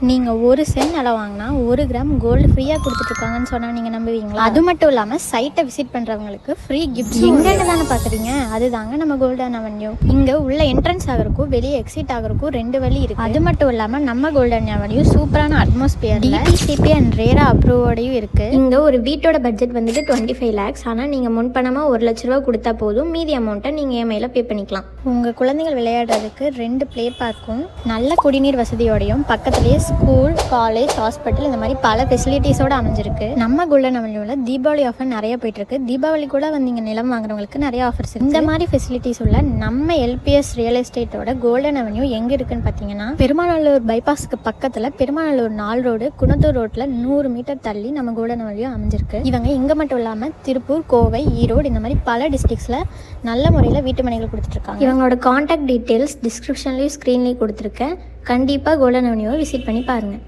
நீங்கள் ஒரு சென்ட் நிலம் வாங்கினா 1 கிராம் கோல்டு ஃப்ரீயாக கொடுத்துட்ருக்காங்கன்னு சொன்னால் நீங்கள் நம்புவீங்களா? அது மட்டும் இல்லாமல் சைட்டை விசிட் பண்ணுறவங்களுக்கு ஃப்ரீ கிஃப்ட் எங்கன்னு தானே பார்க்குறீங்க. அதுதாங்க நம்ம கோல்டன் அவென்யூ. இங்கே உள்ள என்ட்ரன்ஸ் ஆகிறக்கும் வெளியே எக்ஸிட் ஆகிறக்கும் 2 வழி இருக்குது. அது மட்டும் இல்லாமல் நம்ம கோல்டன் அவென்யூ சூப்பரான அட்மாஸ்பியர் டிடிசிபி அண்ட் ரேரா அப்ரூவோடையும் இருக்குது. இங்கே ஒரு வீட்டோட பட்ஜெட் வந்துட்டு 25 lakhs. ஆனால் நீங்கள் முன்பணமாக 1 லட்ச ரூபா கொடுத்தா போதும், மீதி அமௌண்ட்டை நீங்கள் EMI பே பண்ணிக்கலாம். உங்கள் குழந்தைகள் விளையாடுறதுக்கு 2 ப்ளே பார்க்கும், நல்ல குடிநீர் வசதியோடையும் பக்கத்துலேயே ஸ்கூல், காலேஜ், ஹாஸ்பிட்டல் இந்த மாதிரி பல ஃபெசிலிட்டிஸோடு அமைஞ்சிருக்கு. நம்ம கோல்டன் அவென்யூவில் தீபாவளி ஆஃபர் நிறைய போயிட்டுருக்கு. தீபாவளி கூட வந்து இங்கே நிலம் வாங்குறவங்களுக்கு நிறைய ஆஃபர்ஸ் இருக்குது. இந்த மாதிரி ஃபெசிலிட்டிஸ் உள்ள நம்ம LPS ரியல் எஸ்டேட்டோட கோல்டன் அவென்யூ எங்கே இருக்குன்னு பார்த்தீங்கன்னா, பெருமாநல்லூர் பைபாஸ்க்கு பக்கத்தில் பெருமாநல்லூர் 4 ரோடு குணத்தூர் ரோட்டில் 100 மீட்டர் தள்ளி நம்ம கோல்டன் அவென்யூ அமைஞ்சிருக்கு. இவங்க இங்கே மட்டும் இல்லாமல் திருப்பூர், கோவை, ஈரோடு இந்த மாதிரி பல டிஸ்ட்ரிக்ஸில் நல்ல முறையில் வீட்டு மனைகள் கொடுத்துட்ருக்காங்க. இவங்களோட கான்டாக்ட் டீட்டெயில்ஸ் டிஸ்கிரிப்ஷன்லேயும் ஸ்க்ரீன்லேயும் கொடுத்துருக்கேன். கண்டிப்பாக கோல்டன் அவென்யூவை விசிட் பண்ணி பாருங்கள்.